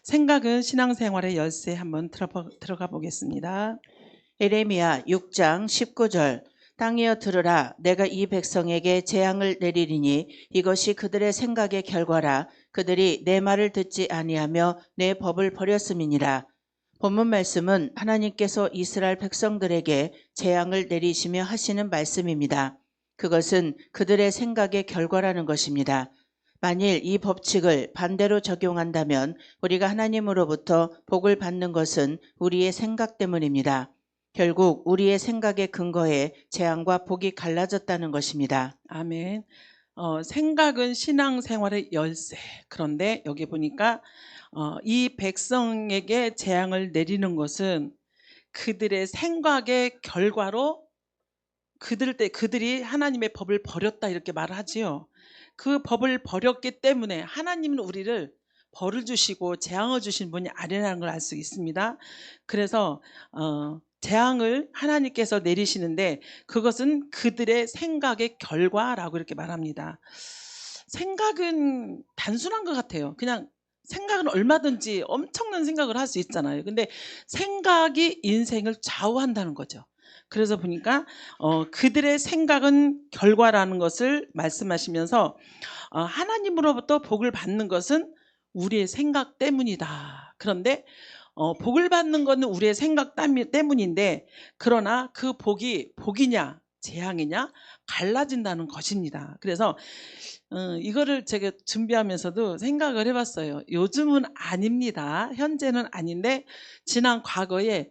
생각은 신앙생활의 열쇠 한번 들어가 보겠습니다. 예레미야 6장 19절 땅이여 들으라 내가 이 백성에게 재앙을 내리리니 이것이 그들의 생각의 결과라 그들이 내 말을 듣지 아니하며 내 법을 버렸음이니라. 본문 말씀은 하나님께서 이스라엘 백성들에게 재앙을 내리시며 하시는 말씀입니다. 그것은 그들의 생각의 결과라는 것입니다. 만일 이 법칙을 반대로 적용한다면 우리가 하나님으로부터 복을 받는 것은 우리의 생각 때문입니다. 결국 우리의 생각의 근거에 재앙과 복이 갈라졌다는 것입니다. 아멘. 생각은 신앙생활의 열쇠. 그런데 여기 보니까 이 백성에게 재앙을 내리는 것은 그들의 생각의 결과로 그들이 하나님의 법을 버렸다 이렇게 말을 하지요. 그 법을 버렸기 때문에 하나님은 우리를 벌을 주시고 재앙을 주신 분이 아니라는 걸 알 수 있습니다. 그래서 재앙을 하나님께서 내리시는데 그것은 그들의 생각의 결과라고 이렇게 말합니다. 생각은 단순한 것 같아요. 그냥 생각은 얼마든지 엄청난 생각을 할 수 있잖아요. 근데 생각이 인생을 좌우한다는 거죠. 그래서 보니까 그들의 생각은 결과라는 것을 말씀하시면서 하나님으로부터 복을 받는 것은 우리의 생각 때문이다. 그런데 복을 받는 것은 우리의 생각 때문인데 그러나 그 복이냐 재앙이냐 갈라진다는 것입니다. 그래서 이거를 제가 준비하면서도 생각을 해봤어요. 요즘은 아닙니다. 현재는 아닌데 지난 과거에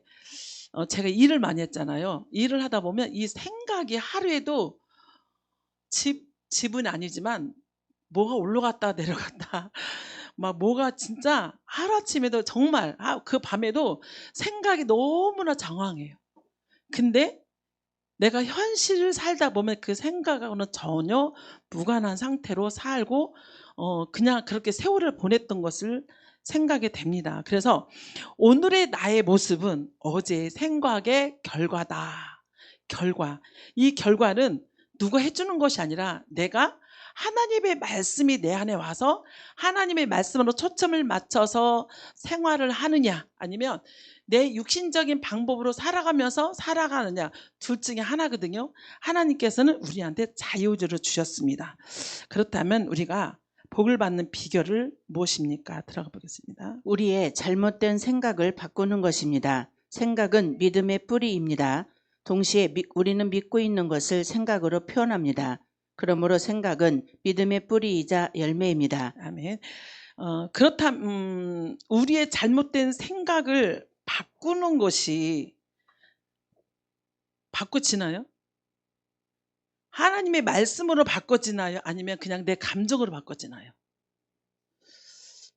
제가 일을 많이 했잖아요. 일을 하다 보면 이 생각이 하루에도 집은 아니지만 뭐가 올라갔다 내려갔다 막 뭐가 진짜 하루아침에도 정말 그 밤에도 생각이 너무나 장황해요. 근데 내가 현실을 살다 보면 그 생각하고는 전혀 무관한 상태로 살고 그냥 그렇게 세월을 보냈던 것을 생각이 됩니다. 그래서 오늘의 나의 모습은 어제의 생각의 결과다. 결과. 이 결과는 누가 해주는 것이 아니라 내가 하나님의 말씀이 내 안에 와서 하나님의 말씀으로 초점을 맞춰서 생활을 하느냐 아니면 내 육신적인 방법으로 살아가느냐 둘 중에 하나거든요. 하나님께서는 우리한테 자유를 주셨습니다. 그렇다면 우리가 복을 받는 비결을 무엇입니까? 들어가 보겠습니다. 우리의 잘못된 생각을 바꾸는 것입니다. 생각은 믿음의 뿌리입니다. 동시에 우리는 믿고 있는 것을 생각으로 표현합니다. 그러므로 생각은 믿음의 뿌리이자 열매입니다. 아멘. 그렇다면 우리의 잘못된 생각을 바꾸는 것이 바꿔지나요? 하나님의 말씀으로 바꿔지나요? 아니면 그냥 내 감정으로 바꿔지나요?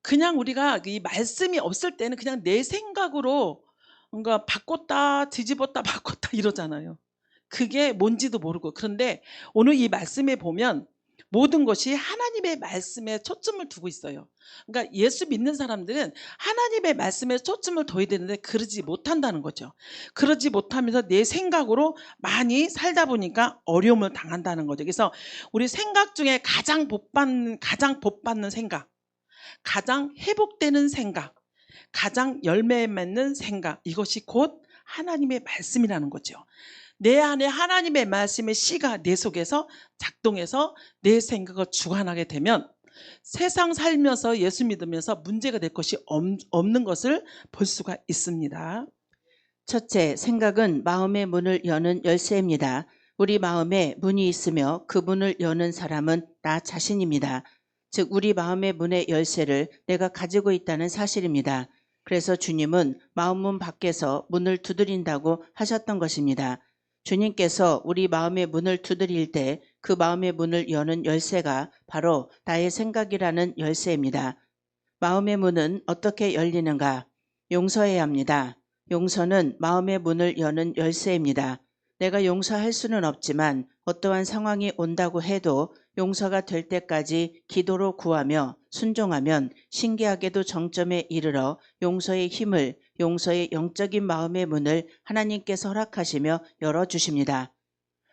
그냥 우리가 이 말씀이 없을 때는 그냥 내 생각으로 뭔가 바꿨다 뒤집었다 바꿨다 이러잖아요. 그게 뭔지도 모르고. 그런데 오늘 이 말씀에 보면 모든 것이 하나님의 말씀에 초점을 두고 있어요. 그러니까 예수 믿는 사람들은 하나님의 말씀에 초점을 둬야 되는데 그러지 못한다는 거죠. 그러지 못하면서 내 생각으로 많이 살다 보니까 어려움을 당한다는 거죠. 그래서 우리 생각 중에 가장 복받는 생각, 가장 회복되는 생각, 가장 열매 맺는 생각, 이것이 곧 하나님의 말씀이라는 거죠. 내 안에 하나님의 말씀의 씨가 내 속에서 작동해서 내 생각을 주관하게 되면 세상 살면서 예수 믿으면서 문제가 될 것이 없는 것을 볼 수가 있습니다. 첫째, 생각은 마음의 문을 여는 열쇠입니다. 우리 마음에 문이 있으며 그 문을 여는 사람은 나 자신입니다. 즉 우리 마음의 문의 열쇠를 내가 가지고 있다는 사실입니다. 그래서 주님은 마음문 밖에서 문을 두드린다고 하셨던 것입니다. 주님께서 우리 마음의 문을 두드릴 때 그 마음의 문을 여는 열쇠가 바로 나의 생각이라는 열쇠입니다. 마음의 문은 어떻게 열리는가? 용서해야 합니다. 용서는 마음의 문을 여는 열쇠입니다. 내가 용서할 수는 없지만 어떠한 상황이 온다고 해도 용서가 될 때까지 기도로 구하며 순종하면 신기하게도 정점에 이르러 용서의 힘을, 용서의 영적인 마음의 문을 하나님께서 허락하시며 열어주십니다.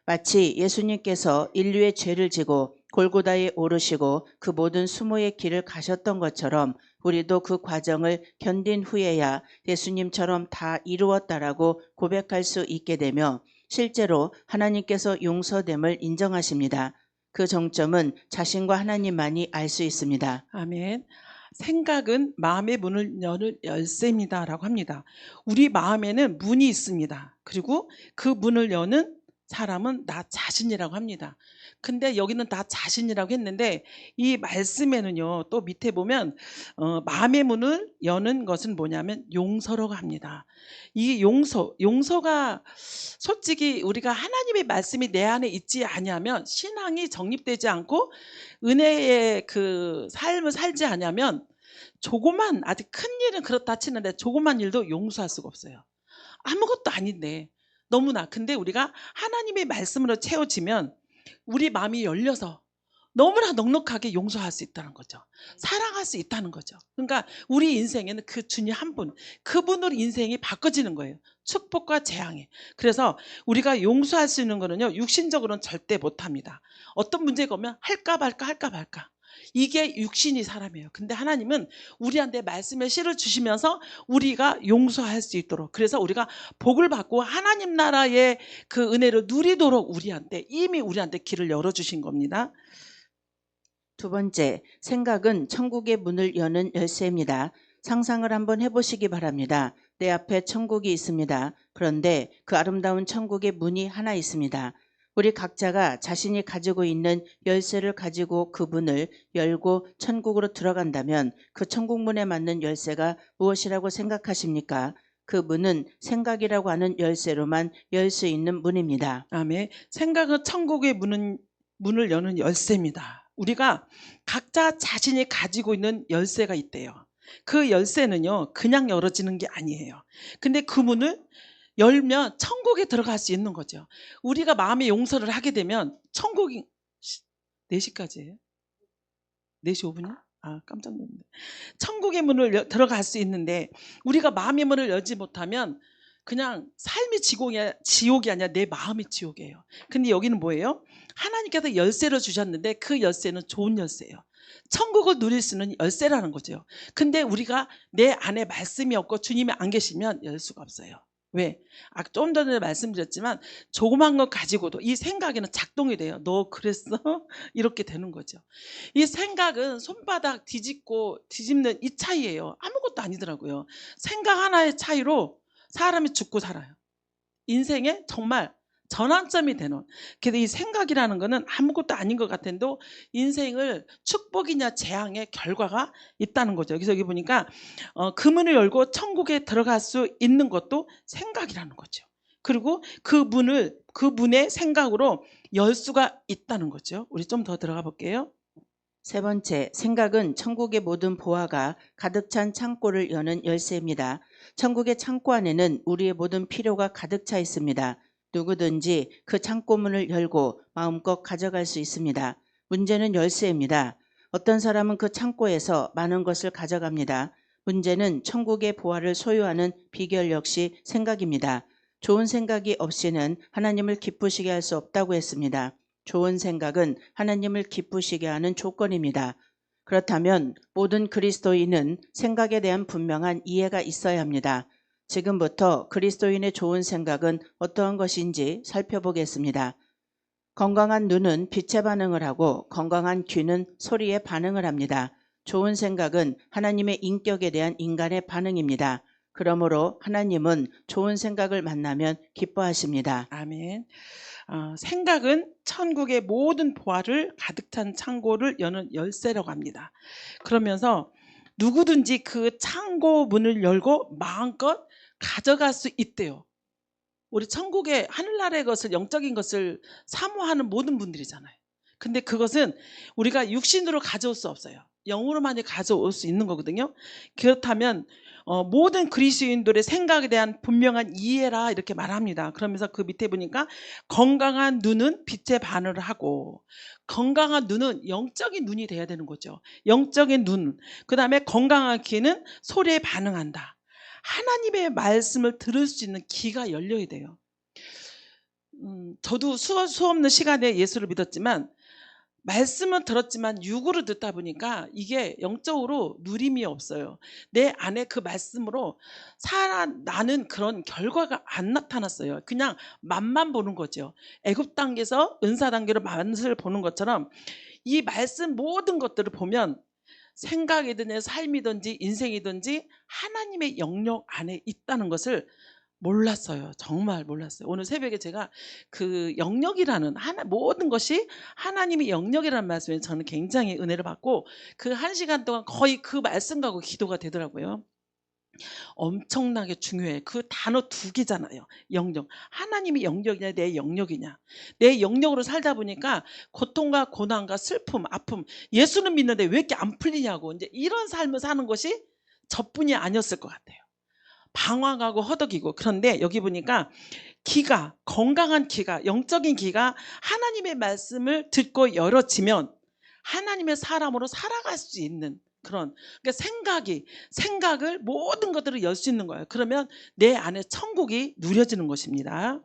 마치 예수님께서 인류의 죄를 지고 골고다에 오르시고 그 모든 수모의 길을 가셨던 것처럼 우리도 그 과정을 견딘 후에야 예수님처럼 다 이루었다라고 고백할 수 있게 되며 실제로 하나님께서 용서됨을 인정하십니다. 그 정점은 자신과 하나님만이 알 수 있습니다. 아멘. 생각은 마음의 문을 여는 열쇠입니다라고 합니다. 우리 마음에는 문이 있습니다. 그리고 그 문을 여는 사람은 나 자신이라고 합니다. 근데 여기는 나 자신이라고 했는데 이 말씀에는요, 또 밑에 보면 마음의 문을 여는 것은 뭐냐면 용서라고 합니다. 이 용서가 솔직히 우리가 하나님의 말씀이 내 안에 있지 아니하면 신앙이 정립되지 않고 은혜의 그 삶을 살지 않으면 조그만, 아직 큰 일은 그렇다 치는데 조그만 일도 용서할 수가 없어요. 아무것도 아닌데 너무나. 근데 우리가 하나님의 말씀으로 채워지면 우리 마음이 열려서 너무나 넉넉하게 용서할 수 있다는 거죠. 사랑할 수 있다는 거죠. 그러니까 우리 인생에는 그 주님 한 분, 그분으로 인생이 바꿔지는 거예요. 축복과 재앙에. 그래서 우리가 용서할 수 있는 거는요, 육신적으로는 절대 못합니다. 어떤 문제가 오면 할까 말까. 이게 육신이 사람이에요. 근데 하나님은 우리한테 말씀의 씨를 주시면서 우리가 용서할 수 있도록, 그래서 우리가 복을 받고 하나님 나라의 그 은혜를 누리도록 이미 우리한테 길을 열어주신 겁니다. 두 번째, 생각은 천국의 문을 여는 열쇠입니다. 상상을 한번 해보시기 바랍니다. 내 앞에 천국이 있습니다. 그런데 그 아름다운 천국의 문이 하나 있습니다. 우리 각자가 자신이 가지고 있는 열쇠를 가지고 그 문을 열고 천국으로 들어간다면 그 천국 문에 맞는 열쇠가 무엇이라고 생각하십니까? 그 문은 생각이라고 하는 열쇠로만 열 수 있는 문입니다. 아멘. 생각은 천국의 문을 여는 열쇠입니다. 우리가 각자 자신이 가지고 있는 열쇠가 있대요. 그 열쇠는요, 그냥 열어지는 게 아니에요. 근데 그 문을 열면 천국에 들어갈 수 있는 거죠. 우리가 마음의 용서를 하게 되면 천국이 4시까지예요? 4시 5분이요? 아, 깜짝 놀랐네. 천국의 문을 들어갈 수 있는데 우리가 마음의 문을 열지 못하면 그냥 삶이 지옥이 아니라 내 마음이 지옥이에요. 근데 여기는 뭐예요? 하나님께서 열쇠를 주셨는데 그 열쇠는 좋은 열쇠예요. 천국을 누릴 수 있는 열쇠라는 거죠. 근데 우리가 내 안에 말씀이 없고 주님이 안 계시면 열 수가 없어요. 왜? 좀 전에 말씀드렸지만 조그만 것 가지고도 이 생각에는 작동이 돼요. 너 그랬어? 이렇게 되는 거죠. 이 생각은 손바닥 뒤집는 이 차이예요. 아무것도 아니더라고요. 생각 하나의 차이로 사람이 죽고 살아요. 인생에 정말 전환점이 되는. 그래서 이 생각이라는 거는 아무것도 아닌 것 같은데도 인생을 축복이냐 재앙의 결과가 있다는 거죠. 여기서 여기 보니까 그 문을 열고 천국에 들어갈 수 있는 것도 생각이라는 거죠. 그리고 그 문의 생각으로 열 수가 있다는 거죠. 우리 좀 더 들어가 볼게요. 세 번째, 생각은 천국의 모든 보화가 가득 찬 창고를 여는 열쇠입니다. 천국의 창고 안에는 우리의 모든 필요가 가득 차 있습니다. 누구든지 그 창고문을 열고 마음껏 가져갈 수 있습니다. 문제는 열쇠입니다. 어떤 사람은 그 창고에서 많은 것을 가져갑니다. 문제는 천국의 보화를 소유하는 비결 역시 생각입니다. 좋은 생각이 없이는 하나님을 기쁘시게 할 수 없다고 했습니다. 좋은 생각은 하나님을 기쁘시게 하는 조건입니다. 그렇다면 모든 그리스도인은 생각에 대한 분명한 이해가 있어야 합니다. 지금부터 그리스도인의 좋은 생각은 어떠한 것인지 살펴보겠습니다. 건강한 눈은 빛에 반응을 하고 건강한 귀는 소리에 반응을 합니다. 좋은 생각은 하나님의 인격에 대한 인간의 반응입니다. 그러므로 하나님은 좋은 생각을 만나면 기뻐하십니다. 아멘. 생각은 천국의 모든 보화를 가득 찬 창고를 여는 열쇠라고 합니다. 그러면서 누구든지 그 창고 문을 열고 마음껏 가져갈 수 있대요. 우리 천국의 하늘나라의 것을, 영적인 것을 사모하는 모든 분들이잖아요. 근데 그것은 우리가 육신으로 가져올 수 없어요. 영으로만이 가져올 수 있는 거거든요. 그렇다면 모든 그리스도인들의 생각에 대한 분명한 이해라 이렇게 말합니다. 그러면서 그 밑에 보니까 건강한 눈은 빛에 반응을 하고, 건강한 눈은 영적인 눈이 돼야 되는 거죠. 영적인 눈. 그 다음에 건강한 귀는 소리에 반응한다. 하나님의 말씀을 들을 수 있는 귀가 열려야 돼요. 저도 수 없는 시간에 예수를 믿었지만 말씀은 들었지만 육으로 듣다 보니까 이게 영적으로 누림이 없어요. 내 안에 그 말씀으로 살아나는 그런 결과가 안 나타났어요. 그냥 맛만 보는 거죠. 애굽 단계에서 은사 단계로 맛을 보는 것처럼 이 말씀 모든 것들을 보면 생각이든 삶이든지 인생이든지 하나님의 영역 안에 있다는 것을 몰랐어요. 정말 몰랐어요. 오늘 새벽에 제가 그 영역이라는 모든 것이 하나님의 영역이라는 말씀에 저는 굉장히 은혜를 받고 그 1시간 동안 거의 그 말씀 가지고 기도가 되더라고요. 엄청나게 중요해. 그 단어 2개잖아요. 영역. 하나님의 영역이냐 내 영역이냐. 내 영역으로 살다 보니까 고통과 고난과 슬픔, 아픔, 예수는 믿는데 왜 이렇게 안 풀리냐고 이제 이런 삶을 사는 것이 저뿐이 아니었을 것 같아요. 방황하고 허덕이고. 그런데 여기 보니까 귀가, 건강한 귀가, 영적인 귀가 하나님의 말씀을 듣고 열어지면 하나님의 사람으로 살아갈 수 있는 그런, 그러니까 생각을 모든 것들을 열 수 있는 거예요. 그러면 내 안에 천국이 누려지는 것입니다.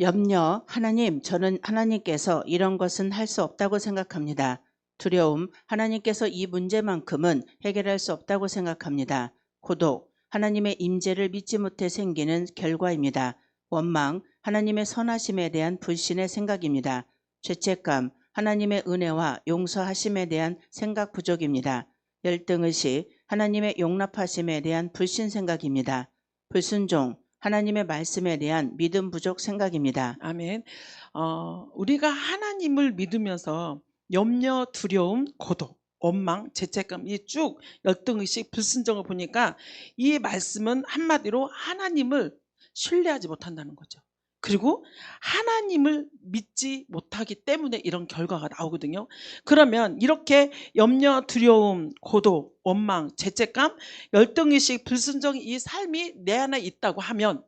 염려, 하나님, 저는 하나님께서 이런 것은 할 수 없다고 생각합니다. 두려움, 하나님께서 이 문제만큼은 해결할 수 없다고 생각합니다. 고독, 하나님의 임재를 믿지 못해 생기는 결과입니다. 원망, 하나님의 선하심에 대한 불신의 생각입니다. 죄책감, 하나님의 은혜와 용서하심에 대한 생각 부족입니다. 열등의식, 하나님의 용납하심에 대한 불신 생각입니다. 불순종, 하나님의 말씀에 대한 믿음 부족 생각입니다. 아멘. 우리가 하나님을 믿으면서 염려, 두려움, 고독, 원망, 죄책감 이 쭉 열등의식, 불순종을 보니까 이 말씀은 한마디로 하나님을 신뢰하지 못한다는 거죠. 그리고 하나님을 믿지 못하기 때문에 이런 결과가 나오거든요. 그러면 이렇게 염려, 두려움, 고독, 원망, 죄책감, 열등의식, 불순종 이 삶이 내 안에 있다고 하면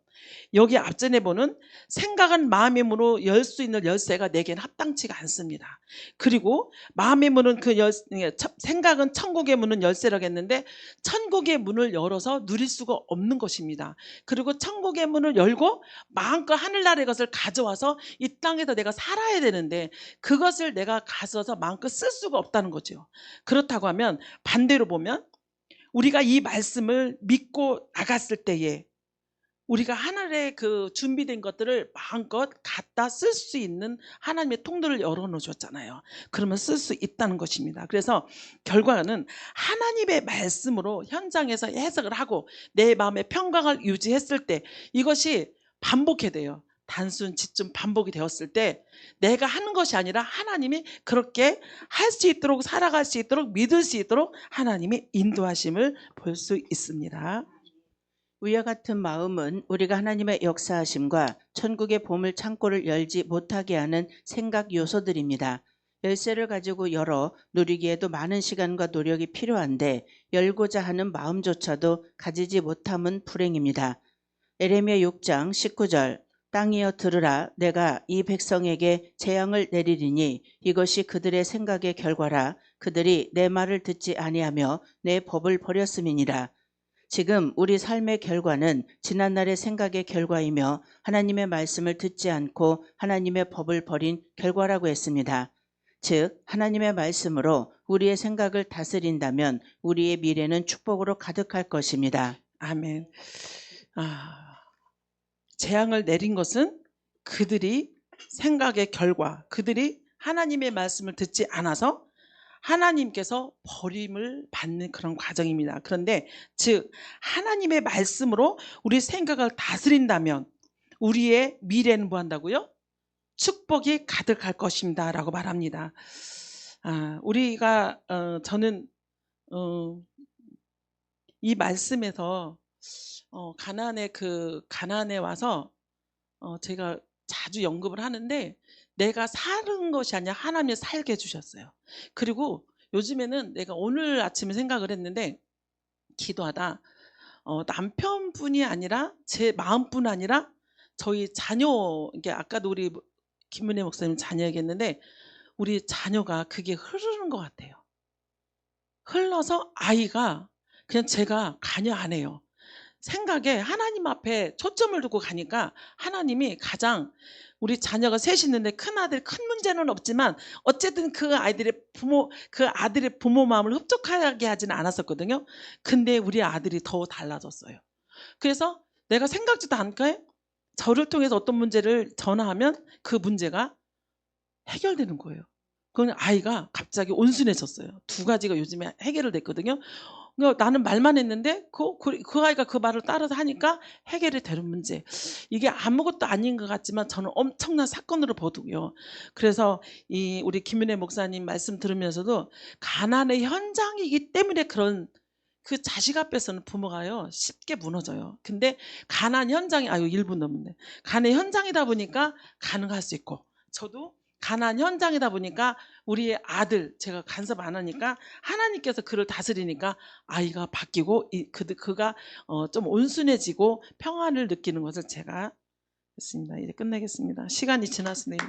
여기 앞전에 보는 생각은 마음의 문으로 열 수 있는 열쇠가 내겐 합당치가 않습니다. 그리고 마음의 문은 생각은 천국의 문은 열쇠라고 했는데 천국의 문을 열어서 누릴 수가 없는 것입니다. 그리고 천국의 문을 열고 마음껏 하늘나라의 것을 가져와서 이 땅에서 내가 살아야 되는데 그것을 내가 가져서 마음껏 쓸 수가 없다는 거죠. 그렇다고 하면 반대로 보면 우리가 이 말씀을 믿고 나갔을 때에 우리가 하늘에 그 준비된 것들을 마음껏 갖다 쓸 수 있는 하나님의 통로를 열어놓으셨잖아요. 그러면 쓸 수 있다는 것입니다. 그래서 결과는 하나님의 말씀으로 현장에서 해석을 하고 내 마음의 평강을 유지했을 때 이것이 반복해야 돼요. 단순 지점 반복이 되었을 때 내가 하는 것이 아니라 하나님이 그렇게 할 수 있도록 살아갈 수 있도록 믿을 수 있도록 하나님의 인도하심을 볼 수 있습니다. 위와 같은 마음은 우리가 하나님의 역사하심과 천국의 보물 창고를 열지 못하게 하는 생각 요소들입니다. 열쇠를 가지고 열어 누리기에도 많은 시간과 노력이 필요한데 열고자 하는 마음조차도 가지지 못함은 불행입니다. 에레미야 6장 19절 땅이여 들으라 내가 이 백성에게 재앙을 내리리니 이것이 그들의 생각의 결과라 그들이 내 말을 듣지 아니하며 내 법을 버렸음이니라. 지금 우리 삶의 결과는 지난날의 생각의 결과이며 하나님의 말씀을 듣지 않고 하나님의 법을 버린 결과라고 했습니다. 즉 하나님의 말씀으로 우리의 생각을 다스린다면 우리의 미래는 축복으로 가득할 것입니다. 아멘. 재앙을 내린 것은 그들이 생각의 결과, 그들이 하나님의 말씀을 듣지 않아서 하나님께서 버림을 받는 그런 과정입니다. 그런데 즉 하나님의 말씀으로 우리 생각을 다스린다면 우리의 미래는 뭐 한다고요? 축복이 가득할 것입니다 라고 말합니다. 우리가 저는 이 말씀에서 가나안에 와서 제가 자주 언급을 하는데 내가 사는 것이 아니라 하나님이 살게 해주셨어요. 그리고 요즘에는 내가 오늘 아침에 생각을 했는데 기도하다 남편뿐이 아니라 제 마음뿐 아니라 저희 자녀, 이게 아까도 우리 김은혜 목사님 자녀 얘기했는데 우리 자녀가 그게 흐르는 것 같아요. 흘러서 아이가 그냥 제가 관여 안 해요. 생각에 하나님 앞에 초점을 두고 가니까 하나님이 가장 우리 자녀가 셋이 있는데 큰아들 큰 문제는 없지만 어쨌든 그 아들의 부모 마음을 흡족하게 하지는 않았었거든요. 근데 우리 아들이 더 달라졌어요. 그래서 내가 생각지도 않게 저를 통해서 어떤 문제를 전화하면 그 문제가 해결되는 거예요. 그건 아이가 갑자기 온순해졌어요. 두 가지가 요즘에 해결됐거든요. 그러니까 나는 말만 했는데 그 아이가 그 말을 따라서 하니까 해결이 되는 문제. 이게 아무것도 아닌 것 같지만 저는 엄청난 사건으로 보고요. 그래서 이 우리 김윤혜 목사님 말씀 들으면서도 가난의 현장이기 때문에 그런 그 자식 앞에서는 부모가요 쉽게 무너져요. 근데 가난 현장이 1분 넘었네. 가난 현장이다 보니까 가능할 수 있고 저도 가난 현장이다 보니까 우리의 아들 제가 간섭 안 하니까 하나님께서 그를 다스리니까 아이가 바뀌고 그가 좀 온순해지고 평안을 느끼는 것을 제가 했습니다. 이제 끝내겠습니다. 시간이 지났으네요.